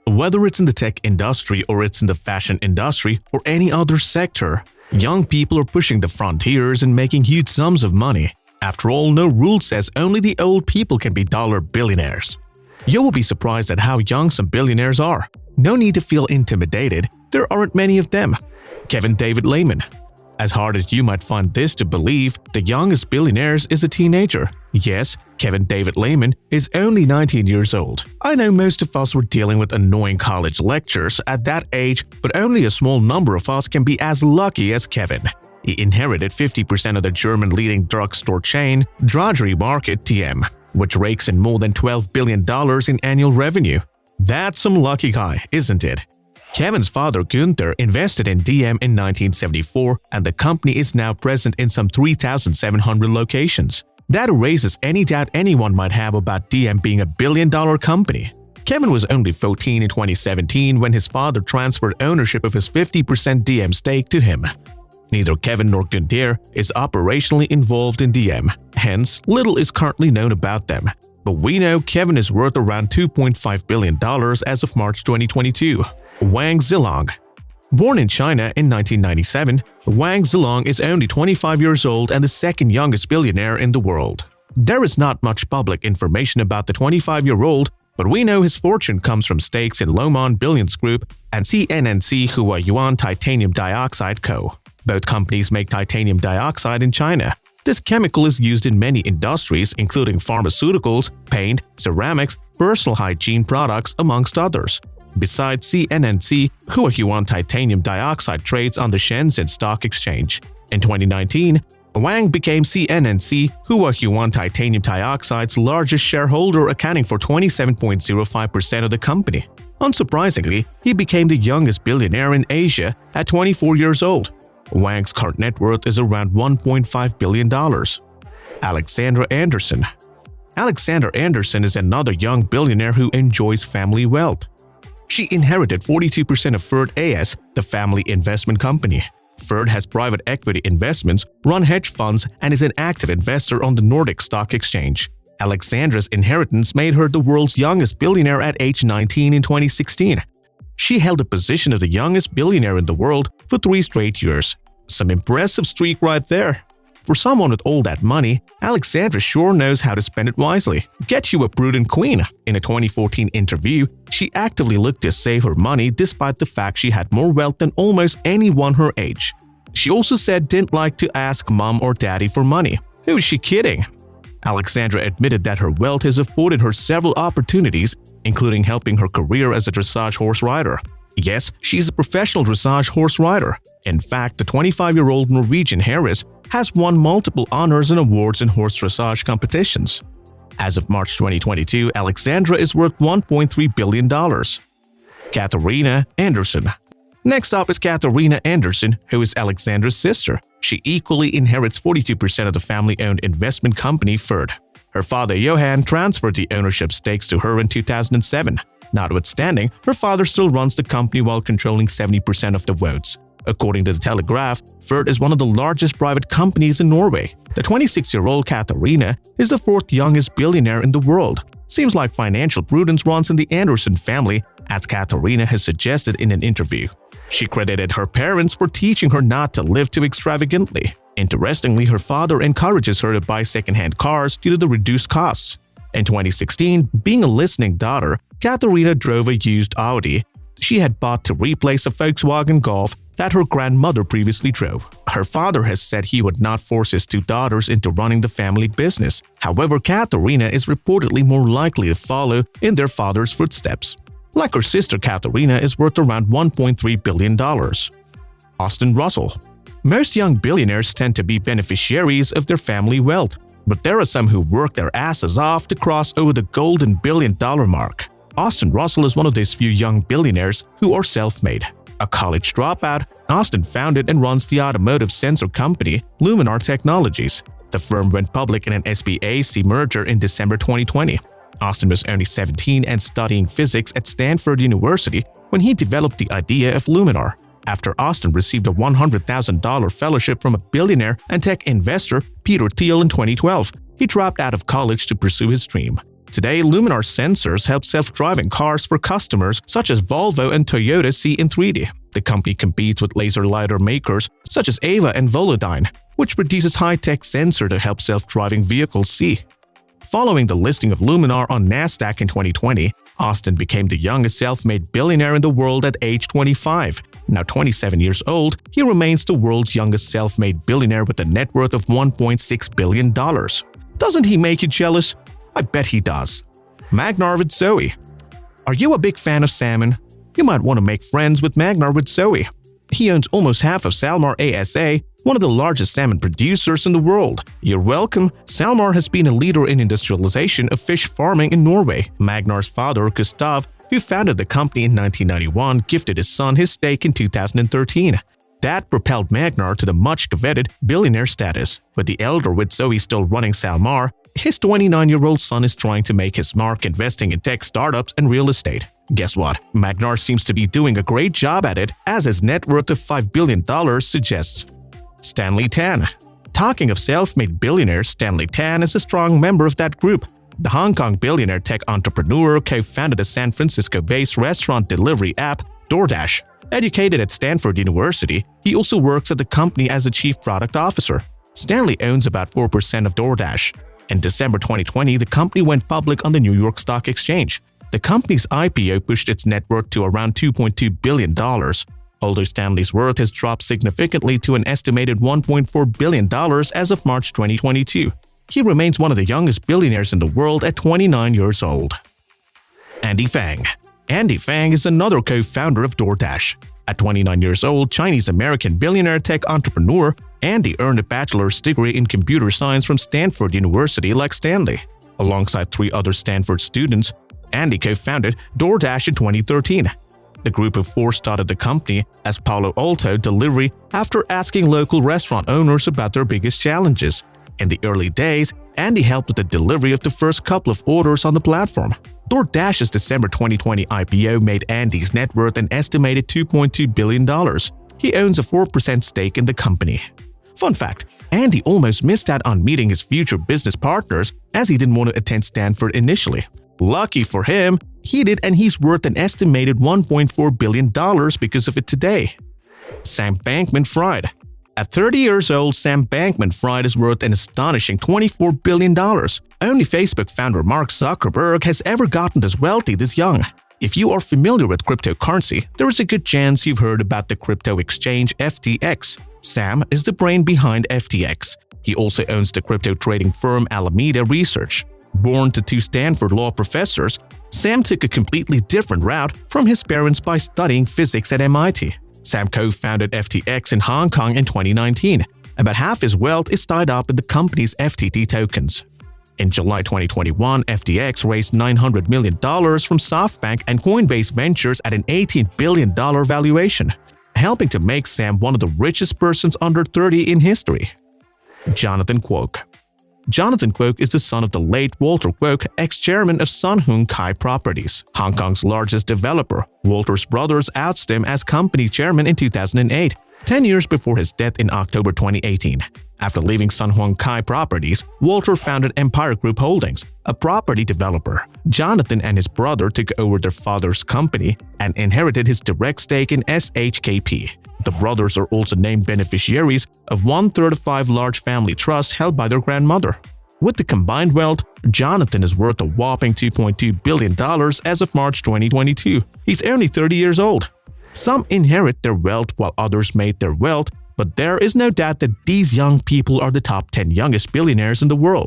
Whether it's in the tech industry or it's in the fashion industry or any other sector, young people are pushing the frontiers and making huge sums of money. After all, no rule says only the old people can be dollar billionaires. You will be surprised at how young some billionaires are. No need to feel intimidated, there aren't many of them. Kevin David Layman. As hard as you might find this to believe, the youngest billionaires is a teenager. Yes, Kevin David Layman is only 19 years old. I know most of us were dealing with annoying college lectures at that age, but only a small number of us can be as lucky as Kevin. He inherited 50% of the German leading drugstore chain, Drogerie Market TM, which rakes in more than $12 billion in annual revenue. That's some lucky guy, isn't it? Kevin's father Günther invested in DM in 1974, and the company is now present in some 3,700 locations. That erases any doubt anyone might have about DM being a billion-dollar company. Kevin was only 14 in 2017 when his father transferred ownership of his 50% DM stake to him. Neither Kevin nor Günther is operationally involved in DM, hence little is currently known about them. But we know Kevin is worth around $2.5 billion as of March 2022. Wang Zilong. Born in China in 1997, Wang Zilong is only 25 years old and the second youngest billionaire in the world. There is not much public information about the 25-year-old, but we know his fortune comes from stakes in Layman Billions Group and CNNC Huayuan Titanium Dioxide Co. Both companies make titanium dioxide in China. This chemical is used in many industries, including pharmaceuticals, paint, ceramics, personal hygiene products, amongst others. Besides CNNC, Huayuan Titanium Dioxide trades on the Shenzhen Stock Exchange. In 2019, Wang became CNNC Huayuan Titanium Dioxide's largest shareholder, accounting for 27.05% of the company. Unsurprisingly, he became the youngest billionaire in Asia at 24 years old. Wang's current net worth is around $1.5 billion. Alexandra Anderson. Alexandra Anderson is another young billionaire who enjoys family wealth. She inherited 42% of Ferd AS, the family investment company. Ferd has private equity investments, run hedge funds, and is an active investor on the Nordic Stock Exchange. Alexandra's inheritance made her the world's youngest billionaire at age 19 in 2016. She held the position of the youngest billionaire in the world for 3 straight years. Some impressive streak right there. For someone with all that money, Alexandra sure knows how to spend it wisely. Get you a prudent queen. In a 2014 interview, she actively looked to save her money despite the fact she had more wealth than almost anyone her age. She also said didn't like to ask mom or daddy for money. Who is she kidding? Alexandra admitted that her wealth has afforded her several opportunities, including helping her career as a dressage horse rider. Yes, she's a professional dressage horse rider. In fact, the 25-year-old Norwegian heiress has won multiple honors and awards in horse dressage competitions. As of March 2022, Alexandra is worth $1.3 billion. Katarina Anderson. Next up is Katarina Anderson, who is Alexandra's sister. She equally inherits 42% of the family-owned investment company Ferd. Her father Johan transferred the ownership stakes to her in 2007. Notwithstanding, her father still runs the company while controlling 70% of the votes. According to the Telegraph, Ferd is one of the largest private companies in Norway. The 26-year-old Katarina is the 4th youngest billionaire in the world. Seems like financial prudence runs in the Anderson family, as Katarina has suggested in an interview. She credited her parents for teaching her not to live too extravagantly. Interestingly, her father encourages her to buy second-hand cars due to the reduced costs. In 2016, being a listening daughter, Katarina drove a used Audi she had bought to replace a Volkswagen Golf that her grandmother previously drove. Her father has said he would not force his 2 daughters into running the family business. However, Katarina is reportedly more likely to follow in their father's footsteps. Like her sister, Katarina is worth around $1.3 billion. Austin Russell. Most young billionaires tend to be beneficiaries of their family wealth, but there are some who work their asses off to cross over the golden billion-dollar mark. Austin Russell is one of those few young billionaires who are self-made. A college dropout, Austin founded and runs the automotive sensor company Luminar Technologies. The firm went public in an SPAC merger in December 2020. Austin was only 17 and studying physics at Stanford University when he developed the idea of Luminar. After Austin received a $100,000 fellowship from a billionaire and tech investor Peter Thiel in 2012, he dropped out of college to pursue his dream. Today, Luminar sensors help self-driving cars for customers such as Volvo and Toyota see in 3D. The company competes with laser lidar makers such as Ava and Volodyne, which produces high-tech sensor to help self-driving vehicles see. Following the listing of Luminar on Nasdaq in 2020, Austin became the youngest self-made billionaire in the world at age 25. Now 27 years old, he remains the world's youngest self-made billionaire with a net worth of $1.6 billion. Doesn't he make you jealous? I bet he does. Magnar with Zoe. Are you a big fan of salmon? You might want to make friends with Magnar with Zoe. He owns almost half of SalMar ASA, one of the largest salmon producers in the world. You're welcome. SalMar has been a leader in industrialization of fish farming in Norway. Magnar's father, Gustav, who founded the company in 1991, gifted his son his stake in 2013. That propelled Magnar to the much-coveted billionaire status. With the elder with Zoe still running SalMar, his 29-year-old son is trying to make his mark investing in tech startups and real estate. Guess what? Magnar seems to be doing a great job at it, as his net worth of $5 billion suggests. Stanley Tan. Talking of self-made billionaires, Stanley Tan is a strong member of that group. The Hong Kong billionaire tech entrepreneur co-founded the San Francisco-based restaurant delivery app DoorDash. Educated at Stanford University, he also works at the company as a chief product officer. Stanley owns about 4% of DoorDash. In December 2020, the company went public on the New York Stock Exchange. The company's IPO pushed its net worth to around $2.2 billion. Although Stanley's worth has dropped significantly to an estimated $1.4 billion as of March 2022. He remains one of the youngest billionaires in the world at 29 years old. Andy Fang. Andy Fang is another co-founder of DoorDash. At 29 years old, Chinese-American billionaire tech entrepreneur, Andy earned a bachelor's degree in computer science from Stanford University like Stanley. Alongside 3 other Stanford students, Andy co-founded DoorDash in 2013. The group of 4 started the company as Palo Alto Delivery after asking local restaurant owners about their biggest challenges. In the early days, Andy helped with the delivery of the first couple of orders on the platform. DoorDash's December 2020 IPO made Andy's net worth an estimated $2.2 billion. He owns a 4% stake in the company. Fun fact, Andy almost missed out on meeting his future business partners as he didn't want to attend Stanford initially. Lucky for him, he did, and he's worth an estimated $1.4 billion because of it today. Sam Bankman-Fried. At 30 years old, Sam Bankman-Fried is worth an astonishing $24 billion. Only Facebook founder Mark Zuckerberg has ever gotten this wealthy this young. If you are familiar with cryptocurrency, there is a good chance you've heard about the crypto exchange FTX. Sam is the brain behind FTX. He also owns the crypto trading firm Alameda Research. Born to 2 Stanford law professors, Sam took a completely different route from his parents by studying physics at MIT. Sam co-founded FTX in Hong Kong in 2019. About half his wealth is tied up in the company's FTT tokens. In July 2021, FTX raised $900 million from SoftBank and Coinbase Ventures at an $18 billion valuation, helping to make Sam one of the richest persons under 30 in history. Jonathan Quoke. Jonathan Quoke is the son of the late Walter Quoke, ex-chairman of Sun Hung Kai Properties, Hong Kong's largest developer. Walter's brothers ousted him as company chairman in 2008, 10 years before his death in October 2018. After leaving Sun Hung Kai Properties, Walter founded Empire Group Holdings, a property developer. Jonathan and his brother took over their father's company and inherited his direct stake in SHKP. The brothers are also named beneficiaries of 1/3 of 5 large family trusts held by their grandmother. With the combined wealth, Jonathan is worth a whopping $2.2 billion as of March 2022. He's only 30 years old. Some inherit their wealth while others made their wealth, but there is no doubt that these young people are the top 10 youngest billionaires in the world.